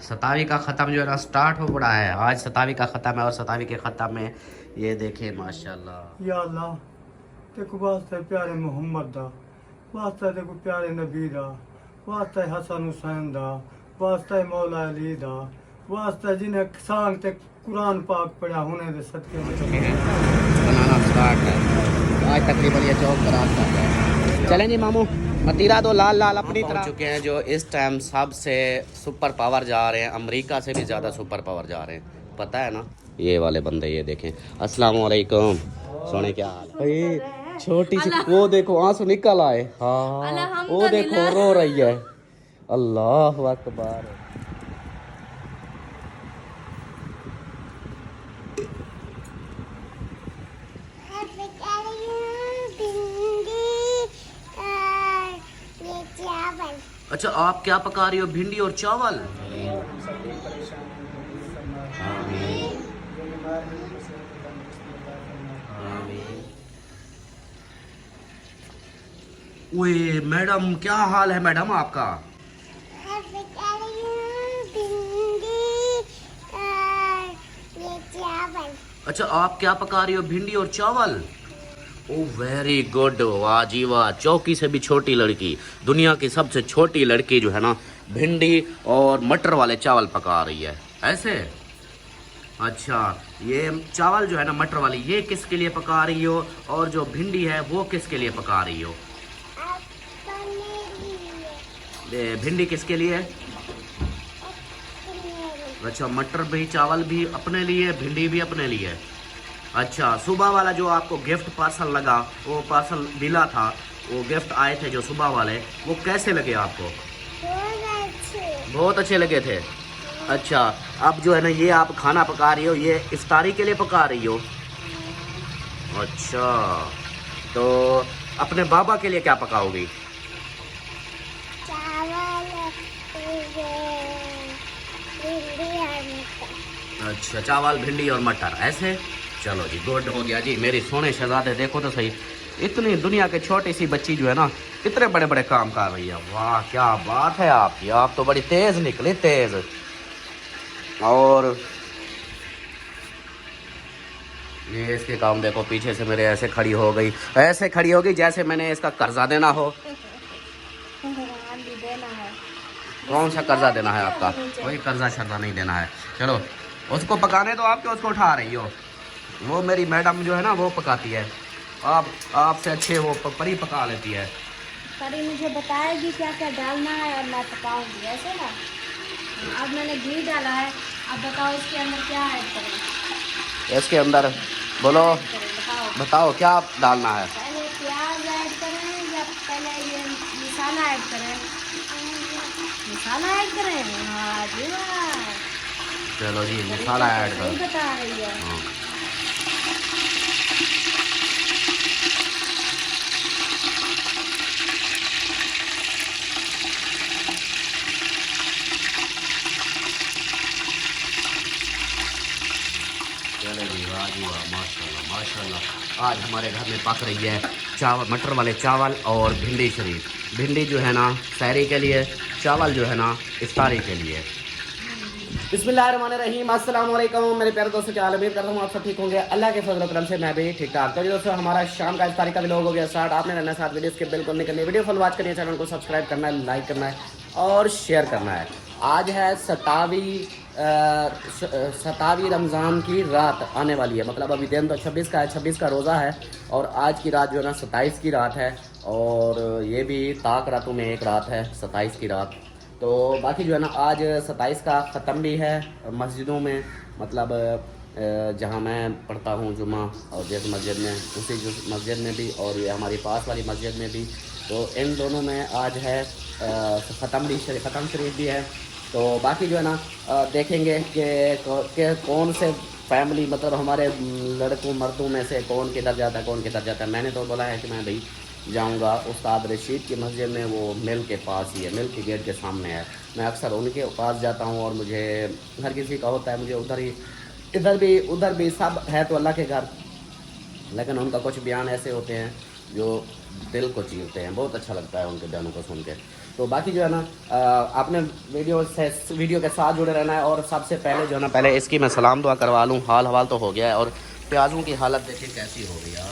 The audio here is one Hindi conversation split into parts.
सतावी का ख़त्म जो है ना स्टार्ट हो पड़ा है। आज सतावी का ख़त्म है और सतावी के ख़त्म में ये देखिए माशाल्लाह। या अल्लाह तेको वास्ते प्यारे मोहम्मद दा, वास्ते तेको प्यारे नबी दा, वास्ते हसन हुसैन दा, वास्ते मौला अली दा, वास्ते जिन्हें सांग ते कुरान पाक पढ़ा होने दे सदके में बनाना स्टार्ट है। आज तकरीबन ये चौक पर आता है। चलें जी मामू, मतीरा तो लाल लाल अपनी तरह चुके हैं। जो इस टाइम सबसे सुपर पावर जा रहे हैं, अमेरिका से भी ज़्यादा सुपर पावर जा रहे हैं, पता है ना। ये वाले बंदे ये देखें। अस्सलाम वालेकुम। सोने क्या हाल है? छोटी सी वो देखो आंसू निकल आए। हाँ वो देखो रो रही है। अल्लाह अकबर। अच्छा आप क्या पका रही हो? भिंडी और चावल। ओए मैडम क्या हाल है मैडम आपका? अच्छा आप क्या पका रही हो? भिंडी और चावल। ओ वेरी गुड, वाह जी वाह। चौकी से भी छोटी लड़की, दुनिया की सबसे छोटी लड़की जो है ना भिंडी और मटर वाले चावल पका रही है ऐसे। अच्छा ये चावल जो है ना मटर वाली ये किसके लिए पका रही हो, और जो भिंडी है वो किसके लिए पका रही हो? भिंडी किसके लिए? अच्छा मटर भी चावल भी अपने लिए, भिंडी भी अपने लिए। अच्छा सुबह वाला जो आपको गिफ्ट पार्सल लगा, वो पार्सल मिला था, वो गिफ्ट आए थे जो सुबह वाले, वो कैसे लगे आपको? बहुत अच्छे लगे थे। अच्छा अब जो है ना ये आप खाना पका रही हो, ये इफ्तारी के लिए पका रही हो? अच्छा तो अपने बाबा के लिए क्या पकाओगी? अच्छा चावल भिंडी और मटर ऐसे। चलो जी गुड हो गया जी। मेरी सोने शहजादे देखो तो सही, इतनी दुनिया के छोटी सी बच्ची जो है ना इतने बड़े बड़े काम कर रही है। वाह क्या बात है आपकी, आप तो बड़ी तेज निकली, तेज। और ये इसके काम देखो, पीछे से मेरे ऐसे खड़ी हो गई, ऐसे खड़ी होगी जैसे मैंने इसका कर्जा देना हो। कौन सा कर्जा देना है आपका? कोई कर्जा शर्जा नहीं देना है। चलो उसको पकाने तो आप क्यों उसको उठा रही हो? वो मेरी मैडम जो है ना वो पकाती है, आप आपसे अच्छे वो परी पका लेती है। परी मुझे बताएगी क्या क्या डालना है और मैं पकाऊंगी ऐसे ना। अब मैंने घी डाला है, अब बताओ इसके अंदर क्या ऐड करें? इसके अंदर बोलो, बताओ क्या डालना है? पहले प्याज ऐड करें या पहले ये मसाला ऐड करें? मसाला ऐड करें। हाँ जी वाह। चलो जी मसाला ऐड करो। बता रही है। चलो जी वाह जी वाह, माशाल्लाह माशाल्लाह। आज हमारे घर में पक रही है चावल, मटर वाले चावल और भिंडी शरीफ। भिंडी जो है ना सहरी के लिए, चावल जो है ना इफ्तारी के लिए। बिस्मिल्लाहिर्रहमानिर्रहीम, अस्सलाम वालेकुम मेरे प्यारे दोस्तों, क्या हाल है? उम्मीद करता हूँ आप सब ठीक होंगे। अल्लाह के फजल करम से मैं भी ठीक ठाक। तो दोस्तों हमारा शाम का इफ्तारी का व्लॉग हो गया स्टार्ट। आपने रहना साथ वीडियो स्किप बिल्कुल नहीं करनी, वीडियो फुल वॉच करनी है, चैनल को सब्सक्राइब करना है, लाइक करना है और शेयर करना है। आज है सतावी रमज़ान की रात आने वाली है, मतलब अभी दिन तो 26 का है, 26 का रोज़ा है और आज की रात जो है ना 27 की रात है, और ये भी ताक रातों में एक रात है 27 की रात। तो बाकी जो है ना आज 27 का ख़त्म भी है मस्जिदों में, मतलब जहाँ मैं पढ़ता हूँ जुमा, और जिस मस्जिद में उसी मस्जिद में भी, और ये हमारी पास वाली मस्जिद में भी, तो इन दोनों में आज है ख़त्म शरीफ भी है। तो बाकी जो है ना देखेंगे कि कौन से फैमिली, मतलब हमारे लड़कों मर्दों में से कौन किधर जाता है, कौन किधर जाता है। मैंने तो बोला है कि मैं भाई जाऊंगा उस्ताद रशीद की मस्जिद में, वो मिल के पास ही है, मिल के गेट के सामने है। मैं अक्सर उनके पास जाता हूँ और मुझे हर किसी का होता है, मुझे उधर भी सब है तो अल्लाह के घर, लेकिन उनका कुछ बयान ऐसे होते हैं जो दिल को चीरते हैं। बहुत अच्छा लगता है उनके बयानों को सुन के। तो बाकी जो है ना आपने वीडियो के साथ जुड़े रहना है। और सबसे पहले जो है ना, पहले इसकी मैं सलाम दुआ करवा लूँ। हाल हवाल तो हो गया है, और प्याज़ों की हालत देखिए कैसी हो गई है,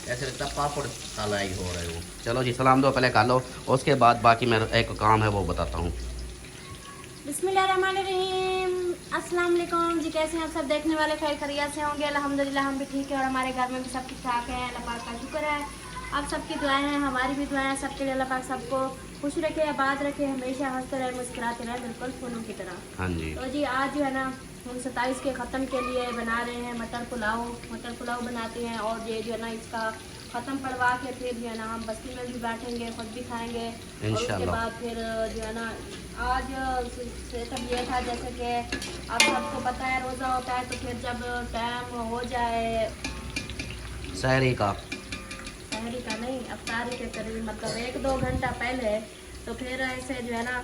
ऐसे लगता है पापड़ तलाई हो रहे हो। चलो जी सलाम दुआ पहले कर लो, उसके बाद बाकी मेरा एक काम है वो बताता हूँ। बिस्मिल्लाहिर्रहमानिर्रहीम, अस्सलाम वालेकुम जी। कैसे हैं आप सब देखने वाले? खैर खैरियत से होंगे? अल्हम्दुलिल्लाह हम भी ठीक है, और हमारे घर में भी सब ठीक ठाक है। अल्लाह पाक का शुक्र है, आप सबकी दुआएं हैं, हमारी भी दुआएं हैं। सबके लिए अल्लाह पाक सबको खुश रखे, आबाद रखे, हमेशा हंसते रहे, मुस्कुराते रहे, बिल्कुल फूलों की तरह। हाँ जी। तो जी आज जो है ना हम 27 के ख़त्म के लिए बना रहे हैं मटर पुलाव बनाते हैं। और ये जो है ना इसका ख़त्म पड़वा के फिर जो है ना हम बस्ती में भी बैठेंगे, खुद भी खाएंगे। और उसके बाद फिर जो है ना आज सिस्टम ये था, जैसे कि आप सबको पता है रोज़ा होता है, तो फिर जब टाइम हो जाए सहरी का नहीं, अफ्तारी के करीब, मतलब 1-2 घंटा पहले, तो फिर ऐसे जो है ना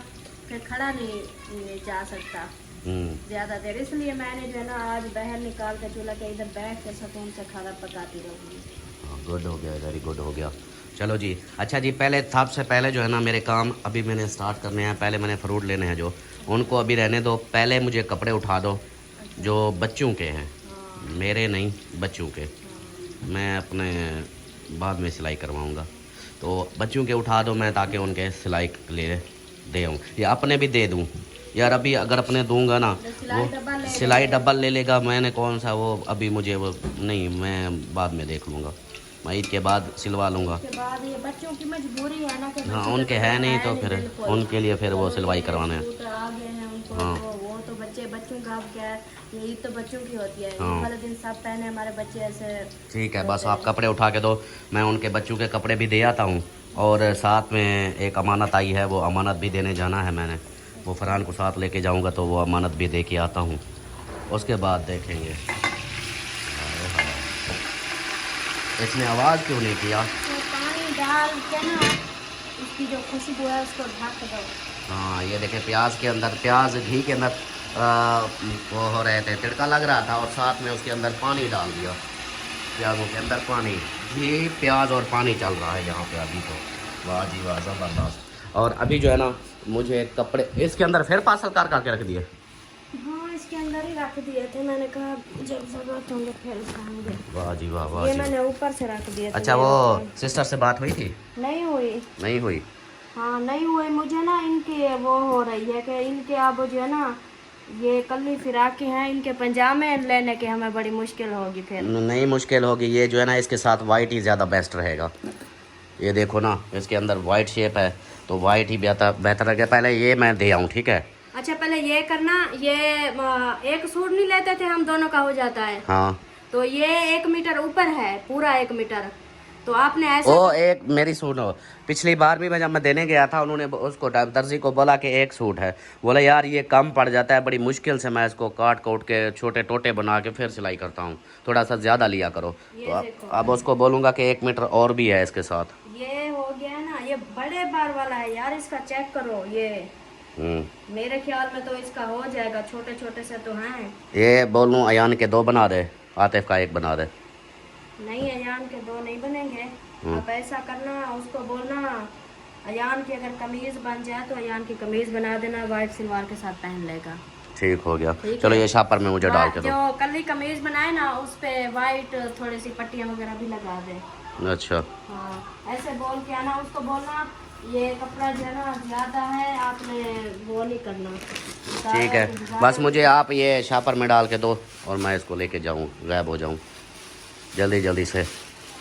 फिर खड़ा नहीं जा सकता ज़्यादा देर। इसलिए मैंने जो है ना आज बाहर निकाल के चूल्हा के इधर बैठ के सुकून से खाना पकाती रहूँगी। गुड हो गया, वेरी गुड हो गया। चलो जी, अच्छा जी, पहले सबसे पहले जो है ना मेरे काम अभी मैंने स्टार्ट करने हैं। पहले मैंने फ्रूट लेने हैं, जो उनको अभी रहने दो। पहले मुझे कपड़े उठा दो जो बच्चों के हैं, मेरे नहीं बच्चों के। मैं अपने बाद में सिलाई करवाऊँगा, तो बच्चों के उठा दो मैं, ताकि उनके सिलाई ले दे आऊँ या अपने भी दे दूँ। यार अभी अगर अपने दूंगा ना, वो सिलाई डबल ले लेगा। मैंने कौन सा वो अभी मुझे वो नहीं, मैं बाद में देख लूँगा, मैं ईद के बाद सिलवा लूँगा। उसके बाद ये बच्चों की मजबूरी है ना कि हाँ उनके है नहीं, तो फिर उनके लिए फिर वो सिलवाई करवाना है। आ गए हैं उनको, हाँ। वो तो बच्चों का अब क्या है, ये ईद तो बच्चों की होती है। हाँ। ईद वाले दिन सब पहने हमारे बच्चे ऐसे। ठीक है, बस आप कपड़े उठा के दो, मैं उनके बच्चों के कपड़े भी दे आता हूँ। और साथ में एक अमानत आई है, वो अमानत भी देने जाना है मैंने। वो फरहान को साथ लेके जाऊँगा, तो वो अमानत भी दे के आता हूँ। उसके बाद देखेंगे। इसने आवाज़ क्यों नहीं किया? तो पानी डाल के ना इसकी जो खुशबू है उसको ढक दो। हाँ ये देखे, प्याज के अंदर, प्याज घी के अंदर वो हो रहे थे, तिड़का लग रहा था, और साथ में उसके अंदर पानी डाल दिया। प्याजों के अंदर पानी, घी प्याज और पानी चल रहा है यहाँ पे अभी तो। वाह जी वाह, ज़बरदस्त। और अभी जो है ना मुझे कपड़े इसके अंदर फिर पार्सल करके रख दिए। हाँ इसके अंदर ही रख दिए थे, मैंने कहा जब जरूरत होंगे फिर उठाएंगे। वाह जी वाह, वाह ये जी। मैंने ऊपर से रख दिए थे। अच्छा, वो सिस्टर से बात हुई थी? नहीं हुई। नहीं हुई? हाँ नहीं हुई। मुझे ना इनकी वो हो रही है कि इनके अब जो है ना ये कली फिराक के हैं, इनके पंजामे लेने के हमें बड़ी मुश्किल होगी फिर। नहीं मुश्किल होगी, ये जो है ना इसके साथ वाइट ही ज़्यादा बेस्ट रहेगा। ये देखो ना, इसके अंदर वाइट शेप है, तो वाइट ही बेहतर रहेगा। पहले ये मैं दे आऊँ, ठीक है? अच्छा पहले ये करना, ये एक सूट नहीं लेते थे हम, दोनों का हो जाता है। हाँ तो ये 1 मीटर ऊपर है, पूरा 1 मीटर। तो आपने ऐसे ओ एक मेरी सुनो, पिछली बार भी मैं जब मैं देने गया था, उन्होंने उसको दर्जी को बोला कि एक सूट है, बोला यार ये कम पड़ जाता है, बड़ी मुश्किल से मैं इसको काट के छोटे टोटे बना के फिर सिलाई करता हूँ, थोड़ा सा ज़्यादा लिया करो। तो अब उसको बोलूँगा कि 1 मीटर और भी है इसके साथ। ये हो गया ना, ये बड़े बार वाला है यार, इसका चेक करो। ये मेरे ख्याल में तो इसका हो जाएगा, छोटे छोटे से तो हैं। ये बोलूँ अयान के 2 बना दे, आतिफ का 1 बना दे। नहीं अयान के 2 नहीं बनेंगे। आप ऐसा करना, उसको बोलना अयान की अगर कमीज बन जाए तो अयान की कमीज बना देना, वाइट सलवार के साथ पहन लेगा। ठीक हो गया। चलो ये शापर में मुझे डाल के दो। जो कल कमीज बनाए ना उस पे वाइट थोड़ी सी पट्टियां वगैरह भी लगा दे। अच्छा हाँ ऐसे बोल के आना, उसको बोलना ये कपड़ा जो है ना ज़्यादा है, आपने वो नहीं करना। ठीक है, बस मुझे आप ये शापर में डाल के दो और मैं इसको लेके जाऊँ, गायब हो जाऊँ जल्दी जल्दी से।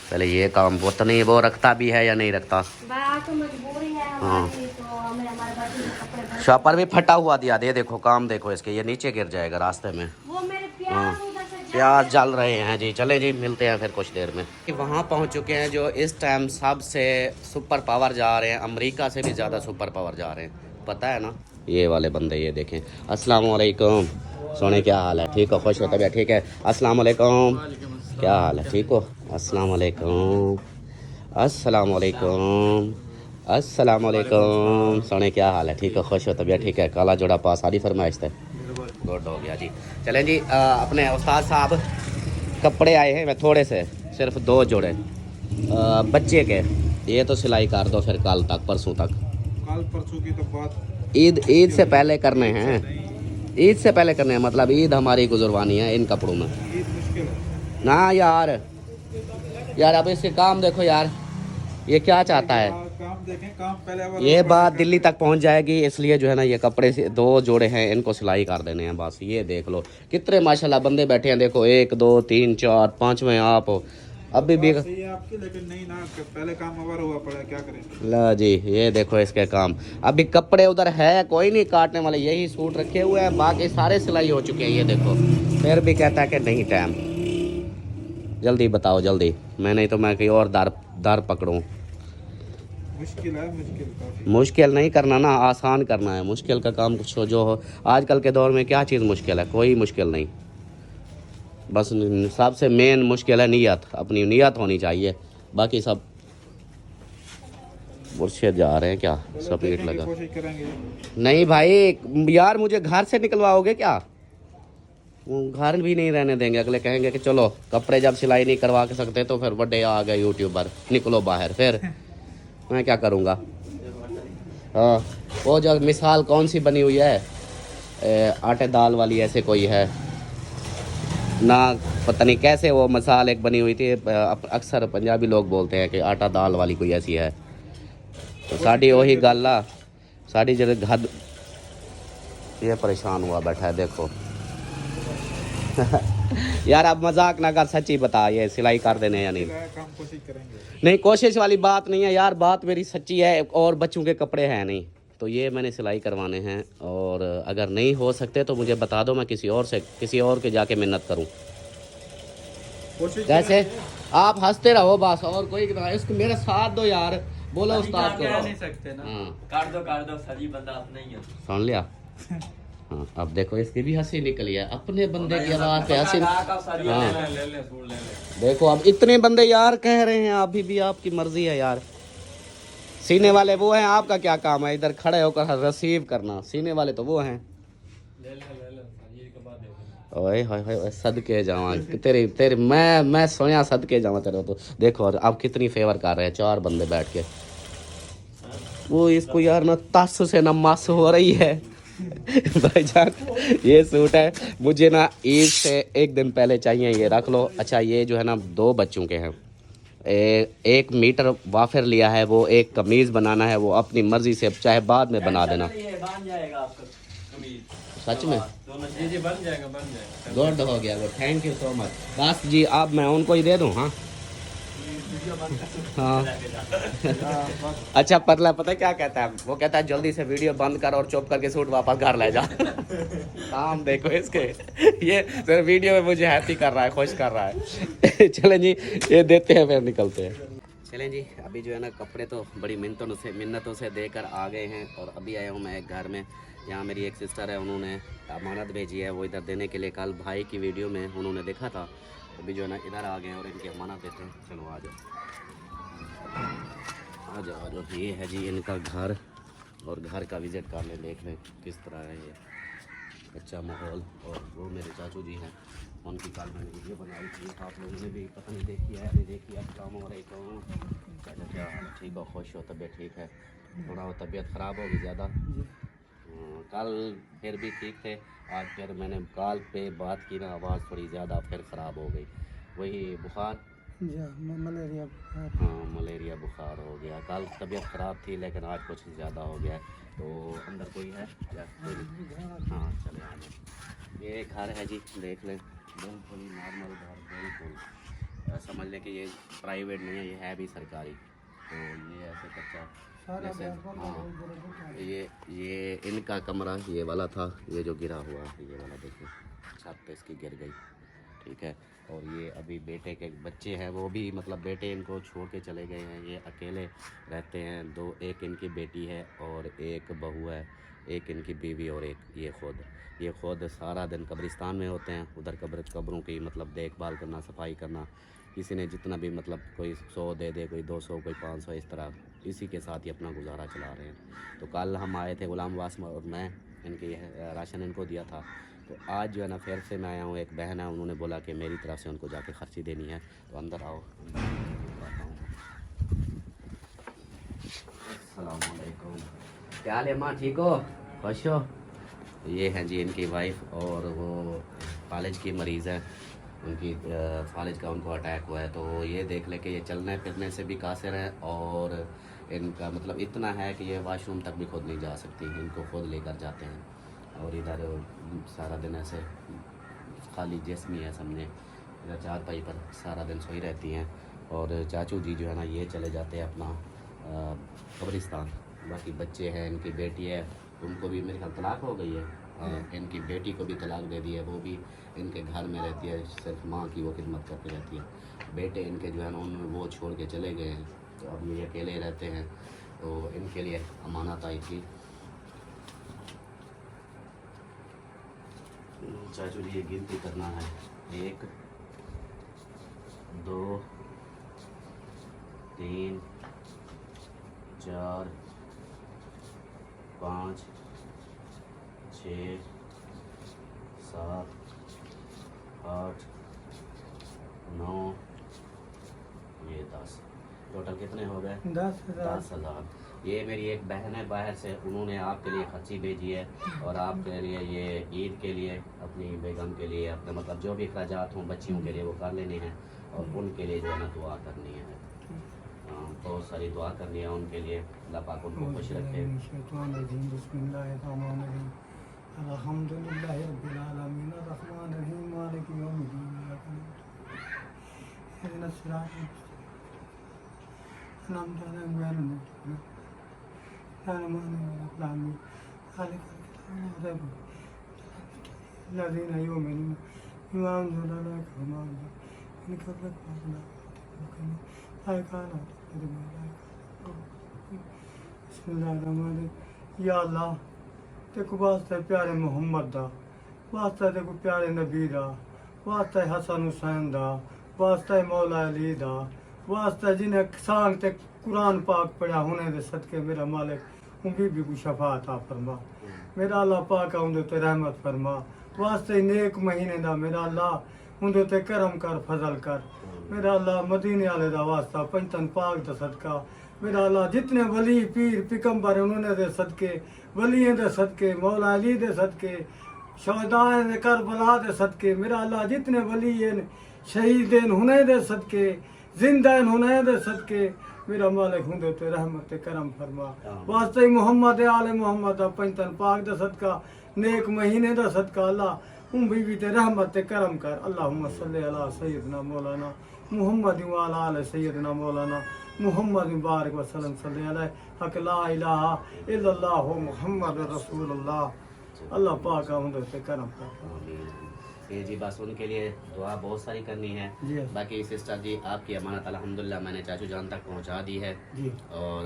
पहले ये काम वो तो नहीं, वो रखता भी है या नहीं रखता? तो मजबूरी है हमारी, तो हमें हमारे बच्चे के कपड़े। शापर भी फटा हुआ दिया दे, देखो काम देखो इसके, ये नीचे गिर जाएगा रास्ते में। वो मेरे प्याज उधर से प्याज जल रहे हैं जी। चले जी, मिलते हैं फिर कुछ देर में। वहाँ पहुँच चुके हैं जो इस टाइम सबसे सुपर पावर जा रहे हैं, अमेरिका से भी ज़्यादा सुपर पावर जा रहे हैं, पता है ना? ये वाले बंदे, ये देखें। अस्सलाम वालेकुम सोने, क्या हाल है? ठीक हो? खुश हो? तबीयत ठीक है? अस्सलाम वालेकुम, क्या हाल है? ठीक हो? अस्सलाम वालेकुम, अस्सलाम वालेकुम, अस्सलाम वालेकुम सोने, क्या हाल है? ठीक हो? खुश हो? तबीयत ठीक है? काला जोड़ा पास, सारी फरमाइश है। गुड हो गया जी। चलें जी, अपने उस्ताद साहब कपड़े आए हैं, मैं थोड़े से सिर्फ 2 जोड़े बच्चे के, ये तो सिलाई कर दो फिर कल तक, परसों तक। कल परसों की तो बात, ईद से पहले करने हैं, ईद से पहले करने हैं, मतलब ईद हमारी गुजरवानी है इन कपड़ों में ईद मुश्किल है। ना यार। यार अब इसके काम देखो यार, ये क्या चाहता है। काम देखें, काम पहले वाला ये बड़ा बात है। दिल्ली तक पहुंच जाएगी, इसलिए जो है ना ये कपड़े से 2 जोड़े हैं, इनको सिलाई कर देने हैं बस। ये देख लो कितने माशाल्लाह बंदे बैठे हैं, देखो 1 2 3 4 5वें आप अभी भी। बात सही है आपकी, लेकिन नहीं ना, पहले काम अवर हुआ पड़ा है, क्या करें। ला जी, ये देखो इसके काम। अभी कपड़े उधर है कोई नहीं काटने वाले, यही सूट रखे हुए हैं, बाकी सारे सिलाई हो चुके हैं। ये देखो फिर भी कहता है कि नहीं टाइम, जल्दी बताओ जल्दी, मैं नहीं तो मैं कहीं और दार पकड़ूं। मुश्किल है, मुश्किल काफी। मुश्किल नहीं करना ना, आसान करना है। मुश्किल का काम कुछ हो जो हो, आजकल के दौर में क्या चीज़ मुश्किल है, कोई मुश्किल नहीं। बस सबसे मेन मुश्किल है नीयत, अपनी नीयत होनी चाहिए, बाकी सब मुर्शिद जा रहे हैं क्या, चलो सपीट देखने की लगा। कोशिश करेंगे। नहीं भाई यार, मुझे घर से निकलवाओगे क्या? वो घर भी नहीं रहने देंगे, अगले कहेंगे कि चलो कपड़े जब सिलाई नहीं करवा के सकते तो फिर बड़े आ गए यूट्यूबर, निकलो बाहर। फिर मैं क्या करूँगा? हाँ, वो जो मिसाल कौन सी बनी हुई है, आटे दाल वाली, ऐसे कोई है ना, पता नहीं कैसे वो मिसाल एक बनी हुई थी। अक्सर पंजाबी लोग बोलते हैं कि आटा दाल वाली कोई ऐसी है, तो साड़ी वही गल आ, साड़ी जब घर ये परेशान हुआ बैठा है देखो। यार अब मजाक ना कर, सच्ची बता, ये सिलाई कर देने या नहीं? काम कोशिश करेंगे। नहीं कोशिश वाली बात नहीं है यार, बात मेरी सच्ची है। और बच्चों के कपड़े हैं नहीं, तो ये मैंने सिलाई करवाने हैं, और अगर नहीं हो सकते तो मुझे बता दो, मैं किसी और के जाके मिन्नत करूं। कोशिश कैसे? आप हंसते रहो बस, और कोई इसको मेरा साथ दो यार, बोलो उस्ताद को। नहीं सकते ना, हाँ काट दो, सही बंदा अपना ही है। सुन लिया। हाँ अब देखो इसकी भी हंसी निकली है, अपने बंदे की आवाज़ पे हंसी। हाँ ले ले सूट ले ले। देखो अब इतने बंदे यार कह रहे हैं, अभी भी आपकी मर्जी है यार। सीने वाले वो हैं, आपका क्या काम है इधर खड़े होकर रिसीव करना? सीने वाले तो वो हैं। ले ये के बाद देखो। ओए होए होए, सदके जावा तेरे मैं सोया सदके जावा तेरे। तो देखो और अब कितनी फेवर कर रहे हैं 4 बंदे बैठ के। वो इसको यार ना तस से ना मस हो रही है। भाईजान ये सूट है मुझे ना ईद से 1 दिन पहले चाहिए, ये रख लो। अच्छा ये जो है ना 2 बच्चों के हैं, 1 मीटर वाफर लिया है, वो 1 कमीज बनाना है, वो अपनी मर्जी से चाहे बाद में बना देना। ये बन जाएगा आपका कमीज। सच में जी बन जाएगा। गुड हो गया, good, thank you so much. बस जी अब मैं उनको ही दे दूँ। हाँ हाँ अच्छा पतला पता क्या कहता है, वो कहता है जल्दी से वीडियो बंद कर और चुप करके सूट वापस घर ले जा। काम देखो इसके, ये सिर्फ वीडियो में मुझे हैप्पी कर रहा है, खुश कर रहा है। चलें जी ये देते हैं फिर निकलते हैं। चलें जी अभी जो है ना कपड़े तो बड़ी मिन्नतों से देकर आ गए हैं, और अभी आया हूँ मैं एक घर में। यहाँ मेरी एक सिस्टर है, उन्होंने अमानत भेजी है वो इधर देने के लिए। कल भाई की वीडियो में उन्होंने देखा था, अभी जो है ना इधर आ गए हैं और इनकी अमानत देते हैं। चलो आ जाओ आ जाओ। ये है जी इनका घर, और घर का विज़िट कर ले, देख लें किस तरह है ये अच्छा माहौल। और वो मेरे चाचू जी हैं, उनकी कल मैंने वीडियो बनाई थी, आप लोगों ने भी पता नहीं देखी है नहीं देखी। अस्सलाम वालेकुम, चाचा क्या हाल, ठीक हो, खुश हो, तबीयत ठीक है? थोड़ा वो तबीयत ख़राब होगी ज़्यादा, कल फिर भी ठीक थे, आज फिर मैंने कॉल पे बात की ना, आवाज़ थोड़ी ज़्यादा फिर ख़राब हो गई। वही बुखार, मलेरिया। हाँ मलेरिया बुखार हो गया। कल तबीयत ख़राब थी लेकिन आज कुछ ज़्यादा हो गया है। तो अंदर कोई है या हाँ चले आ जाए। ये घर है जी, देख लें, बिल्कुल ही नॉर्मल घर, बिल्कुल समझ लें कि ये प्राइवेट नहीं है, ये है भी सरकारी। तो ये ऐसे कच्चा जैसे, हाँ ये इनका कमरा ये वाला था, ये जो गिरा हुआ है ये वाला देखिए, छत पे इसकी गिर गई, ठीक है। और ये अभी बेटे के बच्चे हैं, वो भी मतलब बेटे इनको छोड़ के चले गए हैं, ये अकेले रहते हैं। 2, एक इनकी बेटी है और एक बहू है, एक इनकी बीवी और एक ये खुद सारा दिन कब्रिस्तान में होते हैं, उधर कब्रों की मतलब देखभाल करना, सफाई करना। किसी ने जितना भी मतलब कोई 100 दे दे, कोई 200, कोई 500, इस तरह इसी के साथ ही अपना गुजारा चला रहे हैं। तो कल हम आए थे गुलाम वास और मैं, इनके राशन इनको दिया था। तो आज जो है ना फिर से मैं आया हूँ, एक बहन है, उन्होंने बोला कि मेरी तरफ से उनको जाके खर्ची देनी है, तो अंदर आओ। अस्सलामुअलैकुम। क्या हाल है माँ, ठीक हो, खुश हो? ये हैं जी इनकी वाइफ, और वो फालिज की मरीज़ है, उनकी फालिज का उनको अटैक हुआ है। तो ये देख ले कि ये चलने फिरने से भी कासिर हैं, और इनका मतलब इतना है कि ये वाशरूम तक भी खुद नहीं जा सकती, इनको खुद लेकर जाते हैं। और इधर सारा दिन ऐसे खाली जिस्म ही है सामने, इधर चारपाई पर सारा दिन सोई रहती हैं। और चाचू जी जो है ना, ये चले जाते हैं अपना कब्रिस्तान। बाकी बच्चे हैं, इनकी बेटी है, उनको भी मेरे ख्याल तलाक हो गई है। इनकी बेटी को भी तलाक दे दी है, वो भी इनके घर में रहती है, सिर्फ माँ की वो खिदमत करती रहती है। बेटे इनके जो है ना, उन वो छोड़ के चले गए हैं, तो अब ये अकेले रहते हैं। तो इनके लिए अमानत आई थी। चाचू जी ये गिनती करना है, 1 2 3 4 5 6 7 8 9, ये 10, टोटल कितने हो गए? 10,000। 10,000। ये मेरी एक बहन है बाहर से, उन्होंने आपके लिए खर्ची भेजी है, और आपके लिए ये ईद के लिए अपनी बेगम के लिए अपने मतलब जो भी अखराजात हों बच्चियों के लिए वो कर लेने हैं, और उनके लिए जो है ना दुआ करनी है। बहुत सारी दुआ करनी है उनके लिए, अल्लाह पाक उनको खुश रखे। या अल्लाह तेको वास्ते प्यारे मुहम्मद दा, वास्ते तेको प्यारे नबी दा, वास्ते हसन हुसैन दा, वास्ते मौला अली दा, वास्ते जिन्हें सांग ते कुरान पाक पढ़ा होने दे सदके मेरा मालिक उनकी भी कुछ शफात आ फरमा। मेरा अल्लाह पाक उनके ते रहमत फरमा। वास्ते नेक महीने दा मेरा अल्लाह उनके ते करम कर, फजल कर। मेरा अल्लाह मदीने वाले दा वास्ता पंचतन पाक दा सदका मेरा अल्लाह जितने वली पीर पिकम्बर उन्होंने दे सदके, वलियों दे सदके, मौला अली दे सदके, शहदाएं दे करबला दे सदके, मेरा अल्लाह जितने वली हैं शहीद हैं हुने दे सदके, जिंदा हैं हुने दे सदके, मेरा मालिक हुंदे ते रहमत ते करम फरमा। वास्ते मोहम्मद आले मोहम्मद दा पंचतन पाक दा सदका, नेक महीने दा सदका अल्लाह उन बीवी ते रहमत ते करम कर। अल्लाहुम्मा सल्ली अला सय्यदना मौलाना मुहम्मद व अला आले सय्यदना मौलाना मुहम्मद बारिक वसल्लम सल्ली अलैहि हक ला इलाहा इल्लल्लाह मुहम्मद रसूलुल्लाह। अल्लाह पाक उनके ते करम कर। ये जी बस उनके लिए दुआ बहुत सारी करनी है। जी। बाकी सिस्टर जी आपकी अमानत अल्हम्दुलिल्लाह मैंने चाचू जान तक पहुंचा दी है। जी। और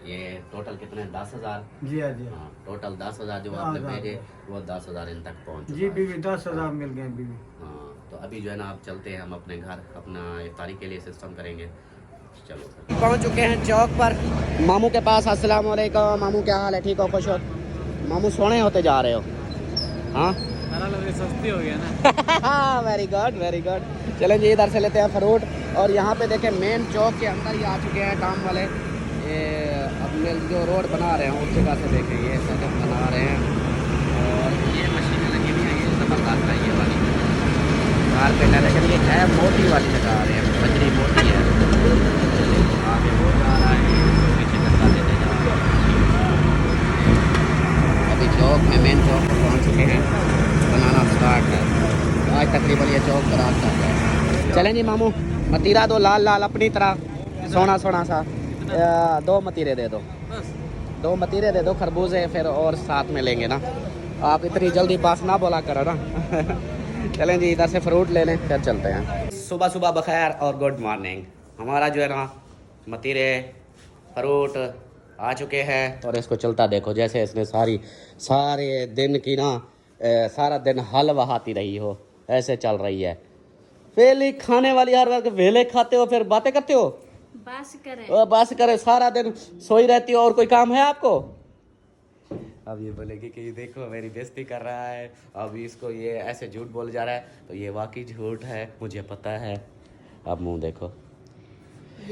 ये टोटल कितने 10,000? जी हाँ जी हाँ, टोटल 10,000 जो आपने भेजे वो 10,000 इन तक पहुंच जी चुका है। बीवी 10,000 मिल गए बीवी। हाँ, तो अभी जो है ना आप चलते हैं, हम अपने घर अपना इफ्तारी के लिए सिस्टम करेंगे। चलो पहुंच चुके हैं चौक पर मामू के पास। अस्सलाम वालेकुम मामू, क्या हाल है, ठीक हो, खुश हो? मामू सोने होते जा रहे हो? हाँ सस्ती हो गया ना। Very good very good. चलें जी इधर से लेते हैं फ्रूट। और यहाँ पे देखें मेन चौक के अंदर ही आ चुके हैं काम वाले। ये अपने जो रोड बना रहे हैं उस जगह से देखें ये सेटअप बना रहे हैं, और ये मशीनें लगी हुई हैं, ये ज़बरदस्त है ये वाली कार पे, लेकिन ये है मोटी वाली लगा रहे हैं, बजरी मोटी है। आगे वो जा रहा है, पीछे धक्का देते जा रहा है। अभी चौक में मेन चौक पर पहुँच चुके हैं, बनाना स्टार्ट है। आज तकरीबन ये चौक पर आता है। चलें जी मामू, मतीरा दो लाल लाल अपनी तरह सोना सोना सा। 2 मतीरे दे दो, 2 मतीरे दे दो, खरबूजे फिर और साथ में लेंगे ना। आप इतनी जल्दी पास ना बोला करो ना। चलें जी इधर से फ्रूट ले लें फिर चलते हैं। सुबह सुबह बखैर और गुड मॉर्निंग। हमारा जो है ना मतीरे फ्रूट आ चुके हैं, और इसको चलता देखो जैसे इसने सारे दिन की ना सारा दिन हल बहाती रही हो, ऐसे चल रही है। वेले खाने वाली हर वक्त वेले खाते हो फिर बातें करते हो। बस करें। बस करे, सारा दिन सोई रहती हो, और कोई काम है आपको? अब ये बोलेगी कि देखो मेरी बेइज्जती कर रहा है, अब इसको ये ऐसे झूठ बोल जा रहा है, तो ये वाकई झूठ है, मुझे पता है। अब मुंह देखो।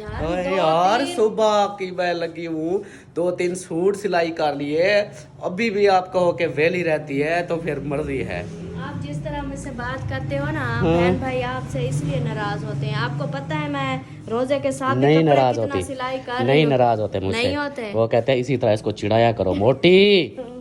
यार, ओए दो यार तीन- सुबह की मैं लगी हूँ 2-3 सूट सिलाई कर लिए, अभी भी आप कहो कि वेली रहती है तो फिर मर्जी है। आप जिस तरह मुझसे बात करते हो ना हाँ। बहन भाई, आपसे इसलिए नाराज होते हैं। आपको पता है मैं रोजे के साथ भी नहीं कपड़े नाराज कितना होती, सिलाई कर रही नहीं हूँ। नाराज होते मुझसे, नहीं होते। वो कहते हैं इसी तरह इसको चिढ़ाया करो मोटी चलो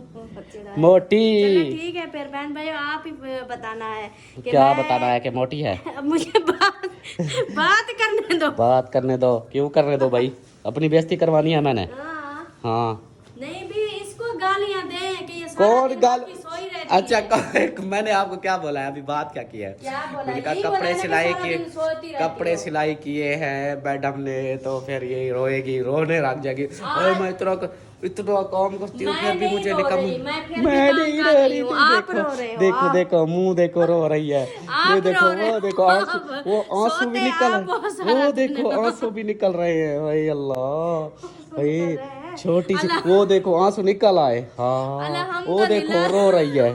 मोटी। ठीक है फिर बहन भाई, आप ही बताना है कि क्या मैं- बताना है कि मोटी है? अब मुझे बात करने दो। बात करने दो, क्यों करने दो भाई, अपनी बेइज्जती करवानी है मैंने। हाँ। हाँ नहीं भी इसको गालियां दे कि ये सारा कौन दिन गाल, बाकी सोई रहती अच्छा है। मैंने आपको क्या बोला है, अभी बात क्या की है? क्या बोला? मैंने कहा यही बोला कपड़े है ना कि सिलाई सारा किए, दिन सोती रहती कपड़े हो। सिलाई किए हैं मैडम ने तो फिर ये रोएगी, रोने लग जाएगी। अरे मैं इतना काम करती हूँ मैं फिर भी नहीं मुझे रो निकम, रही, मैं फिर भी मैं काम नहीं कर रो रही रही हूँ। थी। आप देखो रो रहे हो, देखो आप। देखो मुंह देखो रो रही है, आप ये देखो रो रहे वो हो, देखो आंसू, आप। वो आंसू भी सोते निकल आप बहुत सारा वो दिन देखो हो। आंसू भी निकल रहे हैं भाई अल्लाह भाई, निकल रहे हैं। छोटी सी अल्लाह। वो देखो आंसू निकल आए। हाँ वो अल्हम्दुलिल्लाह। देखो रो रही है,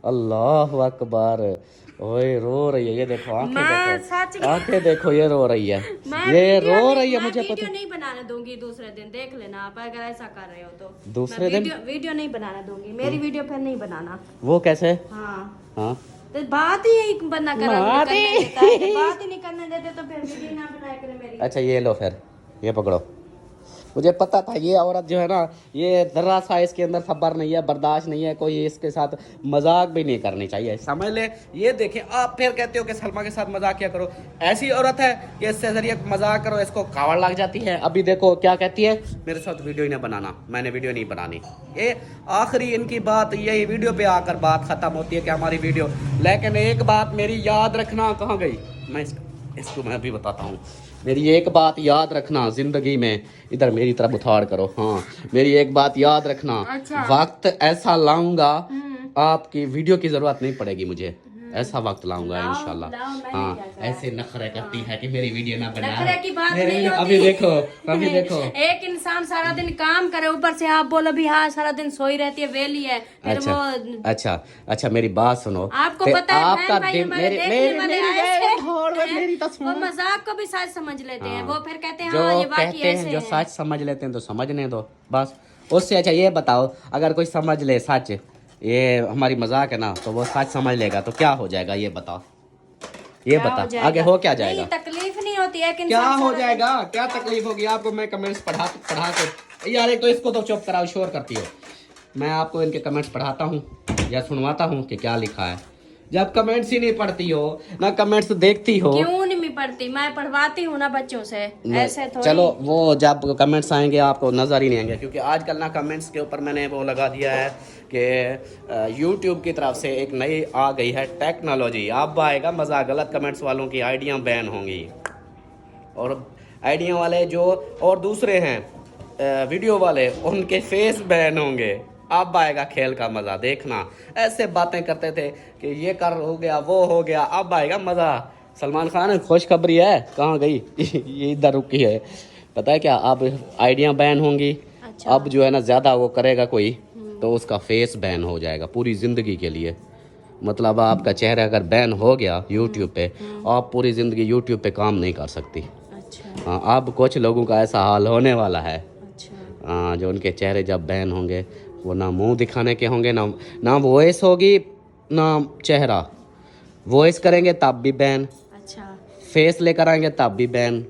अल्लाह अकबर, ओए रो रही है, ये देखो आंखें मैं देखो, सच आंखें देखो ये रो रही है, मैं ये वीडियो रो नहीं- रही है मैं मुझे वीडियो पता। नहीं बनाने दूंगी दूसरे दिन, देख लेना आप अगर ऐसा कर रहे हो तो। दूसरे मैं दिन? वीडियो नहीं बनाने दूंगी, मेरी वीडियो फिर नहीं बनाना। वो कैसे? हाँ हाँ तो बात ही एक बंदा बात करने ही- देता है, बात ही नहीं करने देते तो फिर वीडियो ना बनाया करे मेरी। अच्छा ये लो फिर, ये पकड़ो, मुझे पता था ये औरत जो है ना ये जरा सा इसके अंदर सब्र नहीं है, बर्दाश्त नहीं है, कोई इसके साथ मजाक भी नहीं करनी चाहिए, समझ ले। ये देखें आप फिर कहते हो कि सलमा के साथ मजाक क्या करो, ऐसी औरत है कि इससे जरिए मजाक करो इसको कावड़ लग जाती है। अभी देखो क्या कहती है, मेरे साथ वीडियो ही ना बनाना, मैंने वीडियो नहीं बनानी। ये आखिरी इनकी बात यही वीडियो पे आकर बात खत्म होती है कि हमारी वीडियो, लेकिन एक बात मेरी याद रखना, कहाँ गई मैं इसको मैं अभी बताता हूँ। मेरी एक बात याद रखना ज़िंदगी में, इधर मेरी तरफ उठाड़ करो, हाँ मेरी एक बात याद रखना, अच्छा। वक्त ऐसा लाऊंगा आपकी वीडियो की ज़रूरत नहीं पड़ेगी मुझे, ऐसा वक्त लाऊंगा लाओ, इंशाल्लाह। लाओ, मैंने हाँ क्या कहा? ऐसे नखरे करती है कि मेरी वीडियो ना बना, नखरे की बात मेरी नहीं वीडियो- होती। अभी देखो एक इंसान सारा दिन काम करे, ऊपर से आप बोलो भी हाँ सारा दिन सोई रहती है, वेली है, फिर अच्छा वो अच्छा अच्छा मेरी बात सुनो, आपको ते- पता है आपका बहन भाई दिन हमारे मेरी देखने मेरी वाले मेरी आए थे, मेरी तो वो सुनो। मजाक को भी सच समझ लेते हैं, हाँ। वो फिर कहते हैं जो हाँ ये बाकी कहते ऐसे हैं जो हैं। सच समझ लेते हैं तो समझने दो बस, उससे अच्छा ये बताओ अगर कोई समझ ले सच ये हमारी मजाक है ना तो वो सच समझ लेगा तो क्या हो जाएगा, ये बताओ, ये क्या बता हो जाएगा? आगे हो क्या जाएगा, नहीं तकलीफ नहीं होती है, क्या हो जाएगा, क्या तकलीफ होगी आपको? मैं कमेंट्स पढ़ा के यार, एक तो इसको तो चुप कराओ, शोर करती हो। मैं आपको इनके कमेंट्स पढ़ाता हूँ या सुनवाता हूँ कि क्या लिखा है, जब कमेंट्स ही नहीं पढ़ती हो ना कमेंट्स देखती हो। क्यों नहीं पढ़ती, मैं पढ़वाती हूँ ना बच्चों से, ऐसे थोड़ी। चलो वो जब कमेंट्स आएंगे आपको नज़र ही नहीं आएंगे, क्योंकि आजकल ना कमेंट्स के ऊपर मैंने वो लगा दिया है कि YouTube की तरफ से एक नई आ गई है टेक्नोलॉजी, अब आएगा मज़ा, गलत कमेंट्स वालों की आइडिया बैन होंगी और आइडिया वाले जो और दूसरे हैं वीडियो वाले उनके फेस बैन होंगे। अब आएगा खेल का मज़ा, देखना। ऐसे बातें करते थे कि ये कर हो गया वो हो गया, अब आएगा मज़ा। सलमान खान खुशखबरी है, कहाँ गई ये इधर रुकी है, पता है क्या, अब आइडिया बैन होंगी। अच्छा। अब जो है ना ज़्यादा वो करेगा कोई तो उसका फेस बैन हो जाएगा पूरी ज़िंदगी के लिए। मतलब आपका चेहरा अगर बैन हो गया यूट्यूब पे, आप पूरी ज़िंदगी यूट्यूब पे काम नहीं कर सकती। अच्छा हाँ अब कुछ लोगों का ऐसा हाल होने वाला है। अच्छा हाँ जो उनके चेहरे जब बैन होंगे वो ना मुंह दिखाने के होंगे, ना वॉइस होगी ना चेहरा, वॉइस करेंगे तब भी बैन, अच्छा फेस लेकर आएंगे तब भी बैन।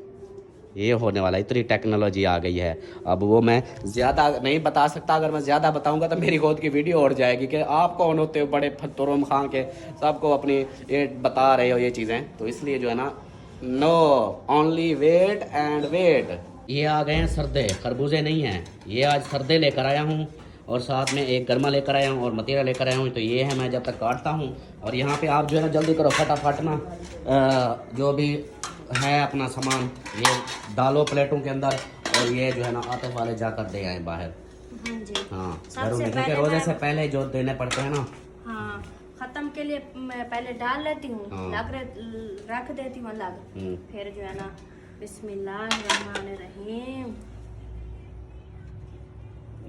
ये होने वाला है, इतनी टेक्नोलॉजी आ गई है। अब वो मैं ज़्यादा नहीं बता सकता, अगर मैं ज़्यादा बताऊंगा तो मेरी खुद की वीडियो उड़ जाएगी कि आप कौन होते हो बड़े फतुरम खां के सबको अपनी ये बता रहे हो ये चीज़ें। तो इसलिए जो है ना, no only wait and wait. ये आ गए हैं सर्दे, खरबूजे नहीं हैं, ये आज सर्दे लेकर आया हूँ और साथ में एक गर्मा लेकर आया हूँ और मतीरा लेकर आया हूँ। तो ये है, मैं जब तक काटता हूँ। और यहाँ पे आप जो है ना जल्दी करो, फटाफट ना जो भी है अपना सामान ये डालो प्लेटों के अंदर, और ये जो है ना आते वाले जाकर दे आए बाहर। हाँ जी हाँ सबसे जरूर, क्योंकि पहले रोजे मैं- से पहले जो देने पड़ते हैं ना। हाँ खत्म के लिए मैं पहले डाल लेती हूँ, हाँ। रख देती हूँ अलग, फिर जो है ना बिस्मिल्लाहिर्रहमानिर्रहीम।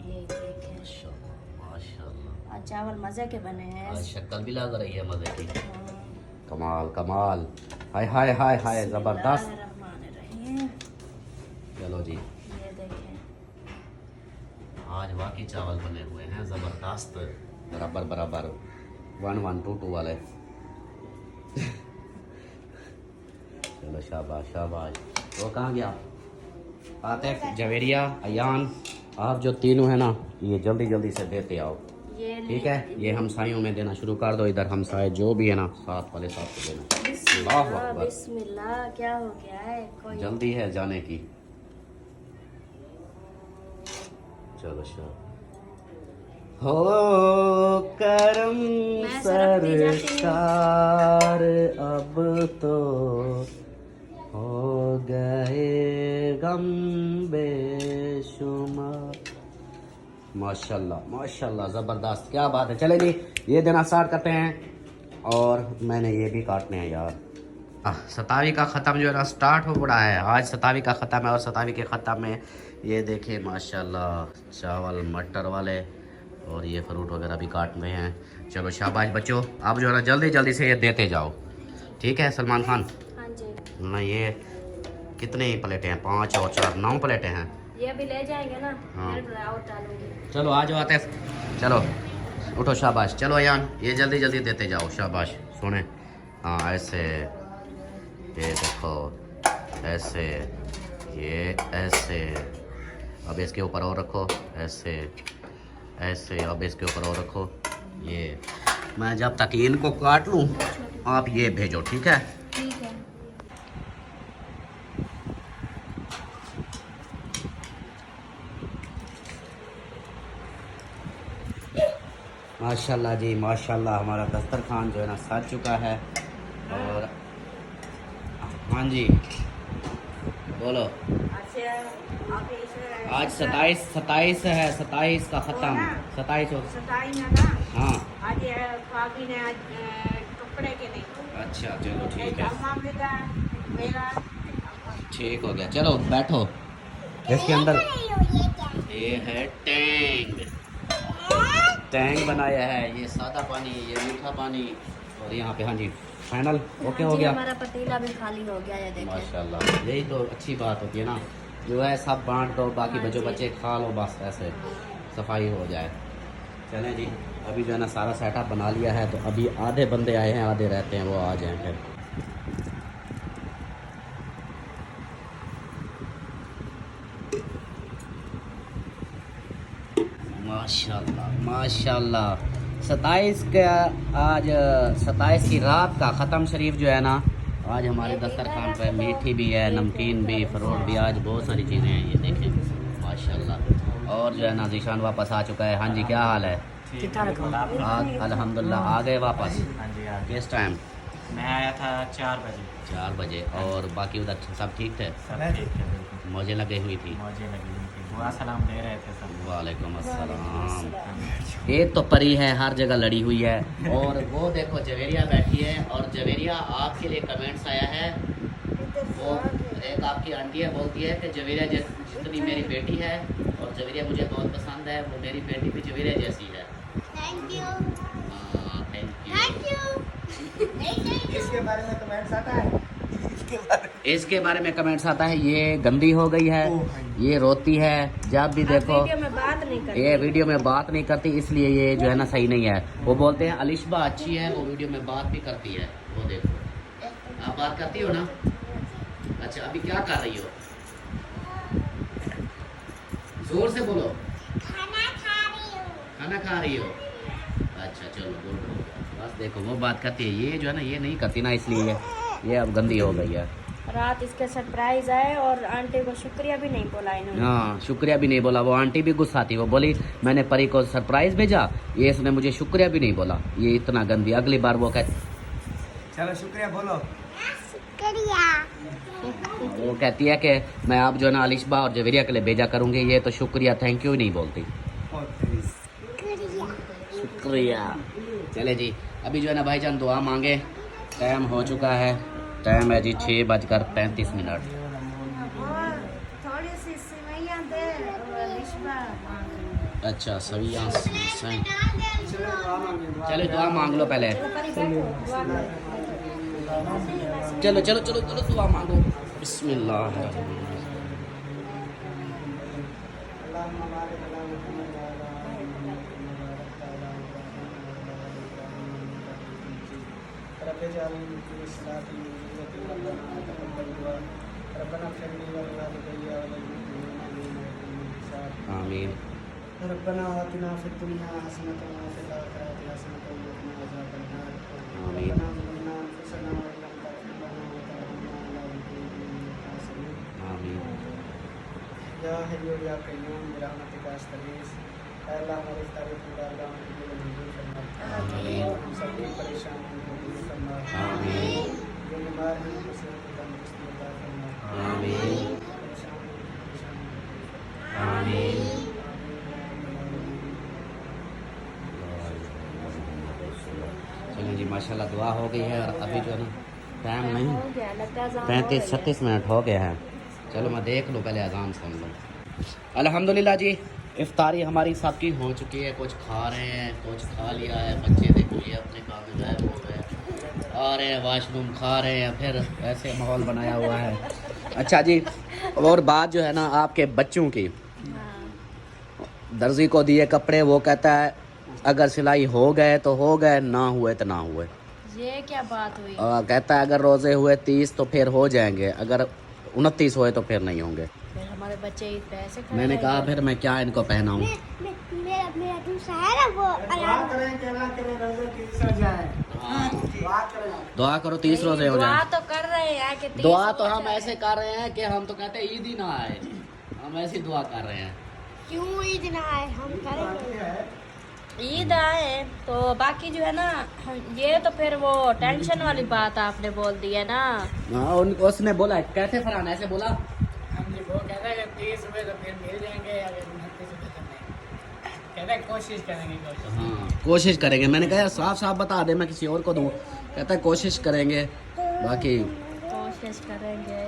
ये देखें माशाल्लाह, आज चावल मजे के बने हैं। आज शक्ल भी लग रही है मजे की। हाँ। कमाल कमाल, हाय हाय हाय हाय, जबरदस्त। बिस्मिल्लाहिर्रहमानिर्रहीम। चलो जी, ये देखें, आज वाकई चावल बने हुए हैं ज़बरदस्त, बराबर बराबर 1 1 2 2 वाले। चलो शाबाश शाबाश। वो कहाँ गया? आतिफ, जवेरिया, अयान, आप जो तीनों है ना, ये जल्दी जल्दी से देते आओ, ये ठीक है? ये हमसायों में देना शुरू कर दो, इधर हमसाए जो भी है ना साथ वाले साथ को देना। अल्लाह बिस्मिल्लाह अकबर। बिस्मिल्लाह, क्या हो गया है? कोई जल्दी है जाने की। चलो चलो। हो करम मैं सरकती जाती हूँ। सरकार, अब तो हो गए गम बेशुमार। माशाल्लाह माशाल्लाह, ज़बरदस्त, क्या बात है। चले जी, ये देना स्टार्ट करते हैं और मैंने ये भी काटने हैं यार। 27 का ख़त्म जो है ना स्टार्ट हो पड़ा है। आज 27 का ख़त्म है और 27 के ख़त्म में ये देखे माशाल्लाह चावल मटर वाले और ये फ्रूट वगैरह भी काट रहे हैं। चलो शाबाश बच्चों, आप जो है ना जल्दी जल्दी से ये देते जाओ, ठीक है सलमान खान? हाँ जी, ना ये कितने प्लेटें हैं? 5 और 4 9 प्लेटें हैं। ये भी ले जाएंगे ना, हाँ। फिर और डालूंगी। चलो आ जाओ आतिफ, चलो उठो शाबाश। चलो अयान, ये जल्दी जल्दी देते जाओ, शाबाश। सुने, हाँ ऐसे, ये देखो ऐसे, ये ऐसे, अब इसके ऊपर और रखो, ऐसे ऐसे, अब इसके ऊपर और रखो। ये मैं जब तक इनको काट लूँ आप ये भेजो, ठीक है? ठीक है। माशाल्लाह जी माशाल्लाह, हमारा दस्तरखान जो है ना सज चुका है। और हाँ जी बोलो, आज 27 है, 27 का ख़त्म, 27 हो। हाँ अच्छा चलो ठीक है, ठीक हो गया। चलो बैठो, इसके अंदर ये है टैंक, टैंक बनाया है, ये सादा पानी, ये मीठा पानी, और यहाँ पे हाँ जी फाइनल ओके हो जी, गया। हमारा पतीला भी खाली हो गया, ये देखें। माशाल्लाह, यही तो अच्छी बात होती है ना, जो है सब बांट दो, बाकी बच्चों बच्चे खा लो, बस ऐसे सफाई हो जाए। चलें जी, अभी जो है ना सारा सेटअप बना लिया है, तो अभी आधे बंदे आए हैं, आधे रहते हैं, वो आ जाएं फिर। माशाल्लाह माशाल्लाह, 27 का आज 27 की रात का ख़त्म शरीफ जो है ना, आज हमारे दस्तरखान पे मीठी भी है, नमकीन भी, फ्रूट भी, आज बहुत सारी चीज़ें हैं, ये देखें माशाल्लाह। और जो है ना जीशान वापस आ चुका है। हाँ जी क्या हाल है? अल्हम्दुलिल्लाह आ गए वापस। हाँ जी यार, किस टाइम? मैं आया था 4 बजे। 4 बजे। और बाकी उधर सब ठीक थे? सब ठीक है, बिल्कुल मौजें लगी हुई थी? मौजें लगी हुई थी, दुआ सलाम दे रहे थे सब। वालेकुम अस्सलाम। एक तो परी है, हर जगह लड़ी हुई है। और वो देखो जवेरिया बैठी है, और जवेरिया आपके लिए कमेंट्स आया है, वो एक आपकी आंटी है, बोलती है कि जवेरिया जितनी मेरी बेटी है, और जवेरिया मुझे बहुत पसंद है, वो मेरी बेटी भी जवेरिया जैसी है। Thank you. Thank you. इसके बारे में कमेंट्स आता है, इसके बारे में कमेंट्स आता है, ये गंदी हो गई है, ये रोती है जब भी देखो, वीडियो में बात नहीं करती। ये वीडियो में बात नहीं करती, इसलिए ये जो है ना सही नहीं है। वो बोलते हैं अलिशबा अच्छी है, वो वीडियो में बात भी करती है, वो देखो आप बात करती हो ना। अच्छा अभी क्या कर रही हो? जोर से बोलो। खाना खा रही हो? अच्छा चलो गुड, बस देखो वो बात करती है, ये जो है ना ये नहीं करती ना, इसलिए ये अब गंदी हो गई है। रात इसके सरप्राइज आए और आंटी को शुक्रिया भी नहीं बोला इन्होंने। हाँ शुक्रिया भी नहीं बोला, वो आंटी भी गुस्सा थी, वो बोली मैंने परी को सरप्राइज भेजा, ये इसने मुझे शुक्रिया भी नहीं बोला, ये इतना गंदी। अगली बार वो चलो शुक्रिया बोलो। वो कहती है कि मैं आप जो है ना अलिशबा और जवेरिया के लिए भेजा करूँगी, ये तो शुक्रिया थैंक यू नहीं बोलती। शुक्रिया। चले जी, अभी जो है ना भाईजान दुआ मांगे, टाइम हो चुका है, टाइम है जी 6:35। थोड़ी सी सेवइयां दे अच्छा सवियाँ, चलो दुआ मांग लो पहले। चलो चलो चलो चलो दुआ मांगो। बिस्मिल्लाह। आमीन। रब्बना आतिना फिद दुनिया हसनतन व फिल आखिरति हसनतन व क़िना अज़ाबन नार। आमीन। रब्बना ज़लमना अनफुसना व लम तग़फिर लना व तरहमना लनकुनन्ना मिनल ख़ासिरीन। आमीन। या हय्यु या क़य्यूम बिरहमतिका अस्तगीस। ऐ अल्लाह हमारी सारी बारगाह में कबूल मंजूर फरमा। आमीन। हम सब भी परेशान हैं तो दूर फरमा। आमीन। जो बीमार हैं उनको सेहत की तंदुरुस्ती अता फरमा। आमीन। परेशान हैं उनको परेशानी दूर फरमा। आमीन। चलो जी माशाल्लाह दुआ हो गई है और अभी जो है ना टाइम हो नहीं गया, लगता है अज़ान हो 35-36 मिनट हो गए हैं। चलो मैं देख लूँ पहले अजान सुन लूँ। अल्हम्दुलिल्लाह जी इफ्तारी हमारी सबकी हो चुकी है। कुछ खा रहे हैं, कुछ खा लिया है। बच्चे देखो ये अपने काम में गायब हो गए, आ रहे हैं वाशरूम, खा रहे हैं, फिर ऐसे माहौल बनाया हुआ है। अच्छा जी, और बात जो है ना आपके बच्चों की, हाँ। दर्जी को दिए कपड़े, वो कहता है अगर सिलाई हो गए तो हो गए, ना हुए तो ना हुए। ये क्या बात हुई? कहता है अगर रोज़े हुए 30 तो फिर हो जाएंगे, अगर 29 हुए तो फिर नहीं होंगे। फिर हमारे बच्चे ईद पे ऐसे खड़े मैंने कहा रहेंगे। फिर मैं क्या इनको पहनाऊँ। मेरा दूसरा है ना वो दुआ करें कि अल्लाह करे रोज़े 30 हो जाए। दुआ करें। दुआ करो 30 रोज़े हो दुआ जाए। तो कर रहे हैं कि 30 दुआ तो हो हम जाए। ऐसे कर रहे हैं कि हम तो कहते हैं ईद ही ना आए, हम ऐसी दुआ कर रहे हैं। क्यों ईद ना आए हम करेंगे। ईद आए तो बाकी जो है ना, ये तो फिर वो टेंशन वाली बात आपने बोल दी है ना। हाँ उसने बोला कैसे फरहान ऐसे बोला। हम जी वो कहता है कि 30 रुपए तो फिर मिल जाएंगे, अगर 29 रुपए तो नहीं। कहता है कोशिश करेंगे कोशिश। हाँ कोशिश करेंगे। मैंने कहा यार साफ साफ बता दे, मैं किसी और को दूँ। कहता है कोशिश करेंगे, बाकी कोशिश करेंगे।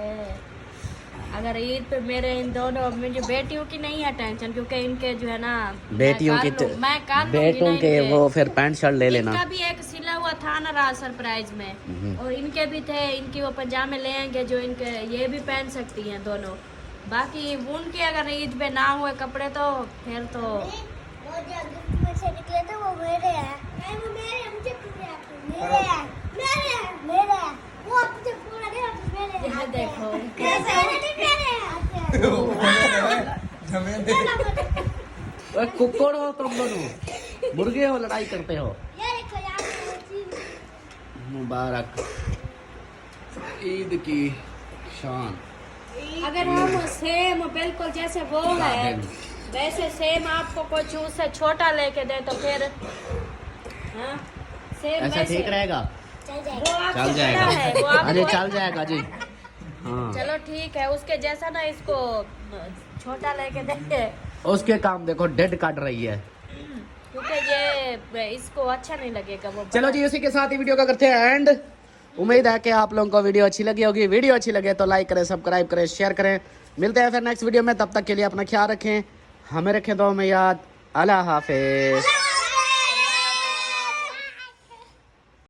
अगर ईद पे मेरे इन दोनों मुझे बेटियों की नहीं है टेंशन, क्योंकि इनके जो है ना बेटियों की मैं कर लूंगी बेटों ना के इनके। वो फिर पैंट शर्ट ले लेना। इनका भी एक सिला हुआ था ना रात सरप्राइज में, और इनके भी थे। इनकी वो पजामे ले आएंगे जो इनके ये भी पहन सकती हैं दोनों। बाकी उनके अगर ईद पे ना हुए कपड़े तो फिर तो वो जो गिफ्ट में से निकले थे वो मेरे हैं। नहीं वो मेरे हैं, मुझे पूरे आते हैं। मेरे हैं, मेरे हैं, मेरे हैं। वो मुझे पूरा नहीं आते, मेरे हैं। ये देखो कैसे मेरे हैं आते हैं। ओए कुक्कड़ हो तुम दोनों, मुर्गे हो, लड़ाई करते हो। ये देखो यहाँ पे वो चीज़। मुबारक ईद की शान। अगर हम सेम बिल्कुल जैसे वो है वैसे सेम आपको कुछ उससे छोटा लेके दे तो फिर हाँ सेम ऐसा वैसे ठीक रहेगा? चल जाएगा। वो आपसे चल जाएगा। बड़ा है, वो आपको अरे चल जाएगा जी। हाँ चलो ठीक है, उसके जैसा ना इसको छोटा लेके देंगे, उसके काम देखो डेड काट रही है। क्योंकि ये इसको अच्छा नहीं लगेगा वो चलो बड़ा। जी इसी के साथ ही वीडियो का करते हैं एंड। उम्मीद है कि आप लोगों को वीडियो अच्छी लगी होगी। वीडियो अच्छी लगे तो लाइक करें, सब्सक्राइब करें, शेयर करें। मिलते हैं फिर नेक्स्ट वीडियो में, तब तक के लिए अपना ख्याल रखें, हमें रखें दुआ में याद। अल्लाह हाफिज।